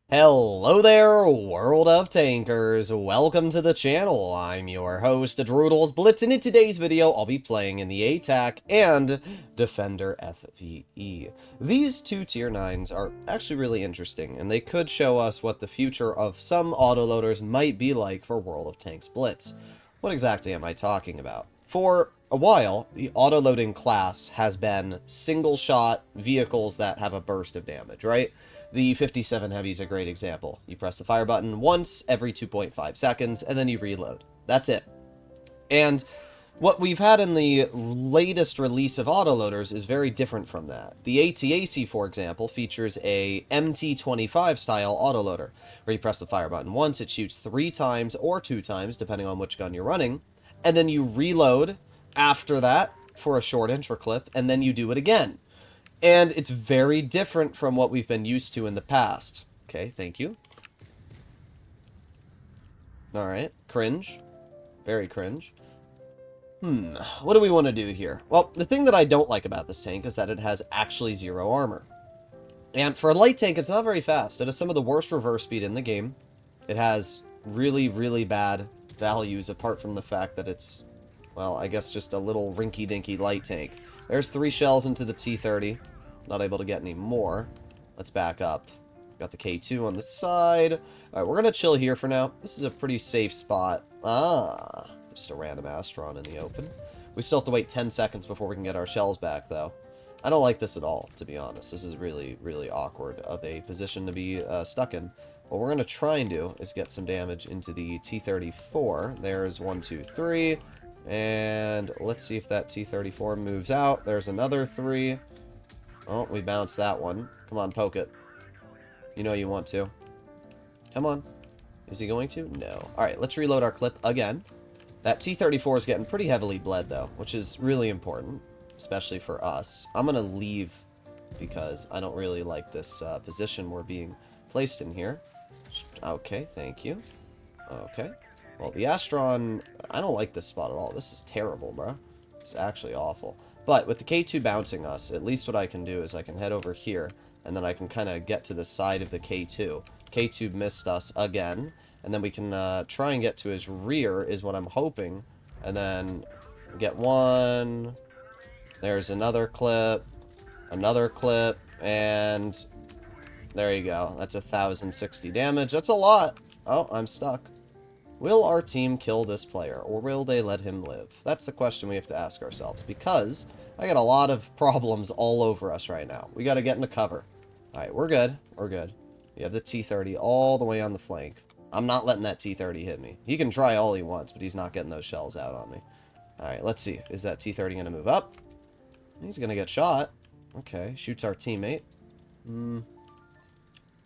Hello there, world of tankers. Welcome to the channel. I'm your host, Droodles Blitz, and in today's video, I'll be playing in the ATAC and Defender FVE. These two tier 9s are actually really interesting, and they could show us what the future of some autoloaders might be like for World of Tanks Blitz. What exactly am I talking about? For a while, the autoloading class has been single-shot vehicles that have a burst of damage, right? The 57 Heavy is a great example. You press the fire button once every 2.5 seconds, and then you reload. That's it. And what we've had in the latest release of autoloaders is very different from that. The ATAC, for example, features a MT25 style autoloader, where you press the fire button once, it shoots 3 times or 2 times, depending on which gun you're running, and then you reload after that for a short intro clip, and then you do it again. And it's very different from what we've been used to in the past. Okay, thank you. Alright, cringe. Very cringe. What do we want to do here? Well, the thing that I don't like about this tank is that it has actually 0 armor. And for a light tank, it's not very fast. It has some of the worst reverse speed in the game. It has really, really bad values, apart from the fact that it's, well, I guess just a little rinky-dinky light tank. There's 3 shells into the T-30. Not able to get any more. Let's back up. Got the K2 on the side. Alright, we're going to chill here for now. This is a pretty safe spot. Just a random Astron in the open. We still have to wait 10 seconds before we can get our shells back, though. I don't like this at all, to be honest. This is really, really awkward of a position to be stuck in. What we're going to try and do is get some damage into the T-34. There's 1, 2, 3. And let's see if that T-34 moves out. There's another 3. Oh, we bounced that one. Come on, poke it. You know you want to. Come on. Is he going to? No. Alright, let's reload our clip again. That T-34 is getting pretty heavily bled, though, which is really important, especially for us. I'm going to leave because I don't really like this position we're being placed in here. Okay, thank you. Okay. Well, the Astron, I don't like this spot at all. This is terrible, bro. It's actually awful. But with the K2 bouncing us, at least what I can do is I can head over here, and then I can kind of get to the side of the K2. K2 missed us again, and then we can try and get to his rear, is what I'm hoping. And then get one. There's another clip, and there you go. That's 1,060 damage. That's a lot. Oh, I'm stuck. Will our team kill this player, or will they let him live? That's the question we have to ask ourselves, because I got a lot of problems all over us right now. We got to get into cover. Alright, we're good. We're good. We have the T-30 all the way on the flank. I'm not letting that T-30 hit me. He can try all he wants, but he's not getting those shells out on me. Alright, let's see. Is that T-30 going to move up? He's going to get shot. Okay, shoots our teammate.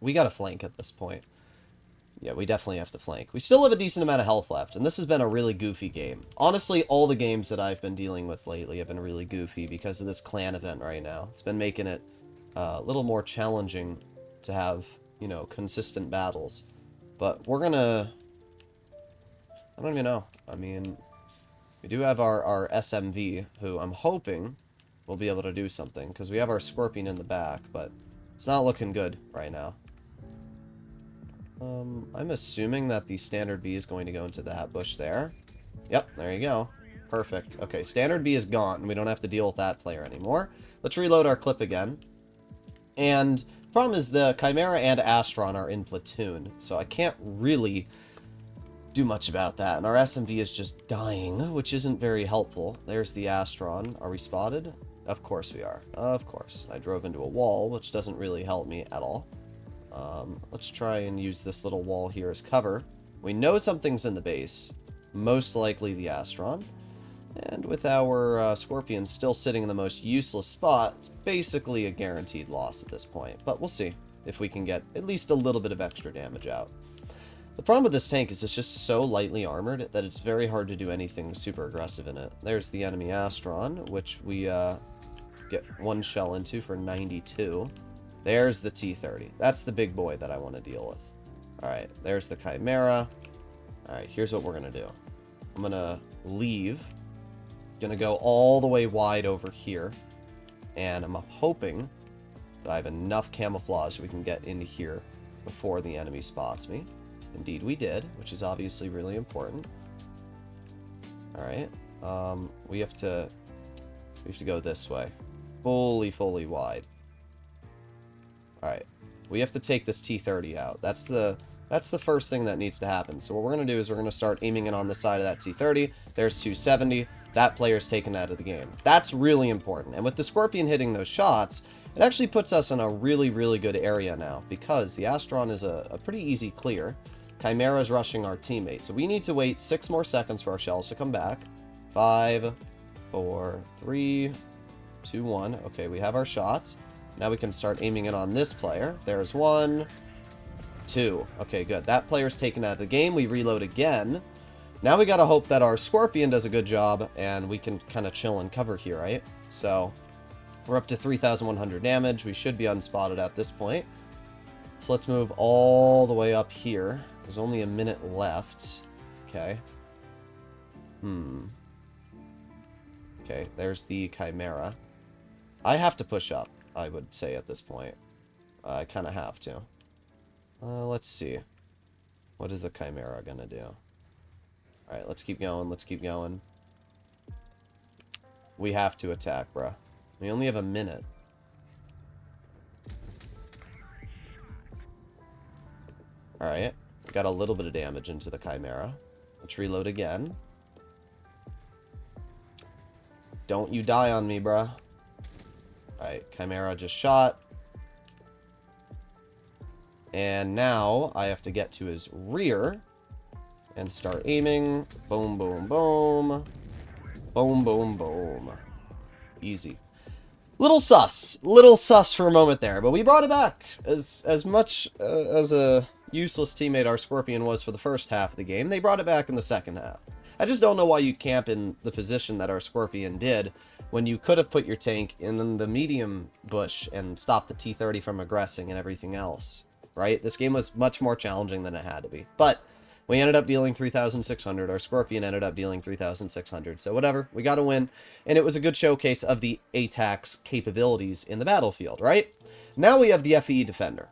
We got to flank at this point. Yeah, we definitely have to flank. We still have a decent amount of health left, and this has been a really goofy game. Honestly, all the games that I've been dealing with lately have been really goofy because of this clan event right now. It's been making it a little more challenging to have, you know, consistent battles. But we're gonna... I don't even know. I mean, we do have our SMV, who I'm hoping will be able to do something, because we have our Scorpion in the back, but it's not looking good right now. I'm assuming that the standard B is going to go into that bush there. Yep, there you go. Perfect. Okay, standard B is gone. We don't have to deal with that player anymore. Let's reload our clip again. And the problem is the Chimera and Astron are in platoon, so I can't really do much about that. And our SMV is just dying, which isn't very helpful. There's the Astron. Are we spotted? Of course we are. Of course. I drove into a wall, which doesn't really help me at all. Let's try and use this little wall here as cover. We know something's in the base, most likely the Astron. And with our Scorpion still sitting in the most useless spot, it's basically a guaranteed loss at this point. But we'll see if we can get at least a little bit of extra damage out. The problem with this tank is it's just so lightly armored that it's very hard to do anything super aggressive in it. There's the enemy Astron, which we get 1 shell into for 92. There's the T-30. That's the big boy that I want to deal with. Alright, there's the Chimera. Alright, here's what we're going to do. I'm going to leave. Going to go all the way wide over here. And I'm hoping that I have enough camouflage so we can get into here before the enemy spots me. Indeed we did, which is obviously really important. Alright. We have to go this way. Fully wide. Alright. We have to take this T-30 out. That's the first thing that needs to happen. So what we're going to do is we're going to start aiming it on the side of that T-30. There's 270. That player's taken out of the game. That's really important. And with the Scorpion hitting those shots, it actually puts us in a really good area now, because the Astron is a pretty easy clear. Chimera's rushing our teammate. So we need to wait 6 more seconds for our shells to come back. 5, 4, 3, 2, 1. Okay, we have our shots. Now we can start aiming it on this player. There's 1, 2. Okay, good. That player's taken out of the game. We reload again. Now we gotta hope that our Scorpion does a good job, and we can kind of chill and cover here, right? So, we're up to 3,100 damage. We should be unspotted at this point. So let's move all the way up here. There's only a minute left. Okay. Okay, there's the Chimera. I have to push up, I would say, at this point. I kind of have to. Let's see. What is the Chimera gonna do? Alright, let's keep going, let's keep going. We have to attack, bruh. We only have a minute. Alright, we got a little bit of damage into the Chimera. Let's reload again. Don't you die on me, bruh. Alright, Chimera just shot. And now I have to get to his rear and start aiming. Boom, boom, boom. Boom, boom, boom. Easy. Little sus for a moment there, but we brought it back. As much as a useless teammate our Scorpion was for the first half of the game, they brought it back in the second half. I just don't know why you camp in the position that our Scorpion did when you could have put your tank in the medium bush and stopped the T-30 from aggressing and everything else, right? This game was much more challenging than it had to be. But we ended up dealing 3,600. Our Scorpion ended up dealing 3,600. So whatever, we got to win. And it was a good showcase of the ATAC's capabilities in the battlefield, right? Now we have the FE Defender.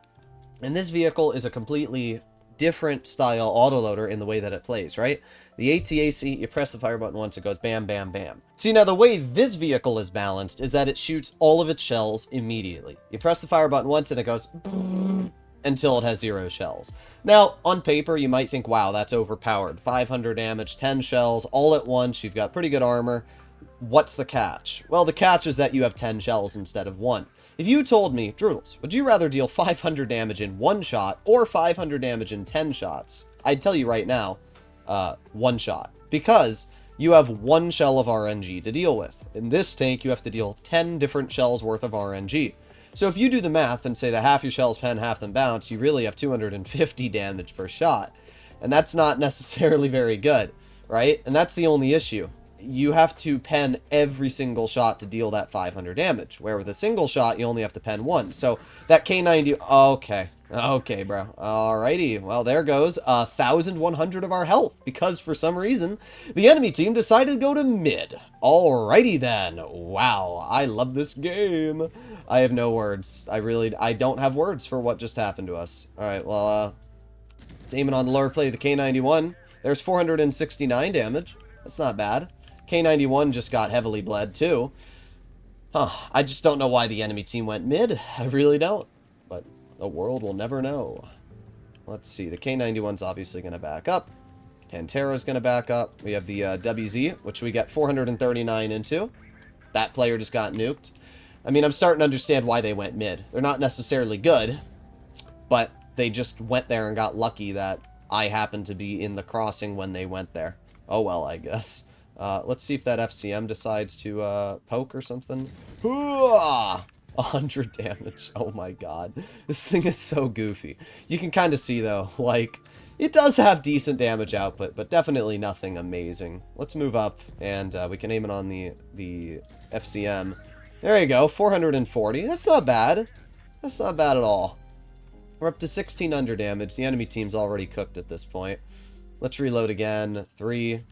And this vehicle is a completely different style autoloader in the way that it plays, right? The ATAC, you press the fire button once, it goes bam, bam, bam. See, now the way this vehicle is balanced is that it shoots all of its shells immediately. You press the fire button once and it goes until it has 0 shells. Now, on paper, you might think, wow, that's overpowered. 500 damage, 10 shells, all at once, you've got pretty good armor. What's the catch? Well, the catch is that you have 10 shells instead of 1. If you told me, Droodles, would you rather deal 500 damage in 1 shot or 500 damage in 10 shots? I'd tell you right now, 1 shot. Because you have 1 shell of RNG to deal with. In this tank, you have to deal 10 different shells worth of RNG. So if you do the math and say that half your shells pen, half them bounce, you really have 250 damage per shot. And that's not necessarily very good, right? And that's the only issue. You have to pen every single shot to deal that 500 damage, where with a single shot, you only have to pen 1. So that K90... Okay, bro. Alrighty. Well, there goes 1,100 of our health, because for some reason, the enemy team decided to go to mid. Alrighty then. Wow, I love this game. I have no words. I don't have words for what just happened to us. Alright, well, it's aiming on the lower plate of the K91. There's 469 damage. That's not bad. K91 just got heavily bled, too. I just don't know why the enemy team went mid. I really don't. But the world will never know. Let's see. The K91's obviously going to back up. Pantera's going to back up. We have the WZ, which we get 439 into. That player just got nuked. I mean, I'm starting to understand why they went mid. They're not necessarily good, but they just went there and got lucky that I happened to be in the crossing when they went there. Oh well, I guess. Let's see if that FCM decides to poke or something. 100 damage. Oh my god. This thing is so goofy. You can kind of see, though, like, it does have decent damage output, but definitely nothing amazing. Let's move up, and we can aim it on the FCM. There you go, 440. That's not bad. That's not bad at all. We're up to 1,600 damage. The enemy team's already cooked at this point. Let's reload again. 3,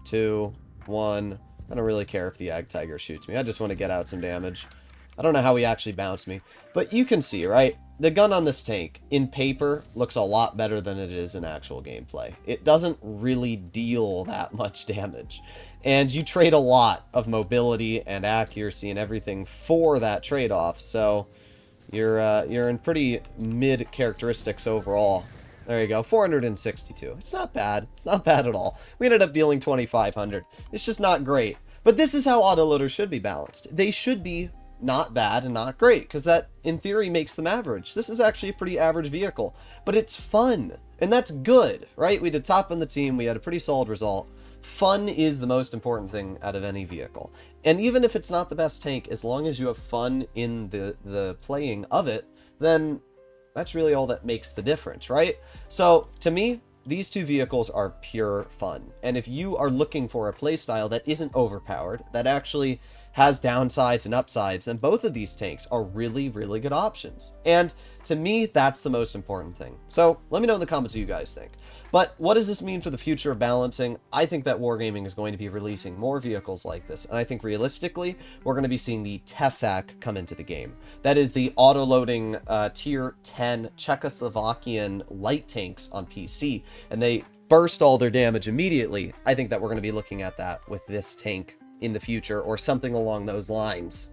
2, 1. I don't really care if the Ag Tiger shoots me. I just want to get out some damage. I don't know how he actually bounced me. But you can see, right? The gun on this tank, in paper, looks a lot better than it is in actual gameplay. It doesn't really deal that much damage. And you trade a lot of mobility and accuracy and everything for that trade-off, so you're in pretty mid characteristics overall. There you go, 462. It's not bad. It's not bad at all. We ended up dealing 2,500. It's just not great. But this is how autoloaders should be balanced. They should be not bad and not great, because that, in theory, makes them average. This is actually a pretty average vehicle, but it's fun, and that's good, right? We did top in the team. We had a pretty solid result. Fun is the most important thing out of any vehicle. And even if it's not the best tank, as long as you have fun in the playing of it, then that's really all that makes the difference, right? So, to me, these two vehicles are pure fun. And if you are looking for a playstyle that isn't overpowered, that actually has downsides and upsides, then both of these tanks are really, really good options. And to me, that's the most important thing. So let me know in the comments what you guys think. But what does this mean for the future of balancing? I think that Wargaming is going to be releasing more vehicles like this. And I think realistically, we're going to be seeing the ATAC come into the game. That is the auto-loading tier 10 Czechoslovakian light tanks on PC. And they burst all their damage immediately. I think that we're going to be looking at that with this tank in the future, or something along those lines.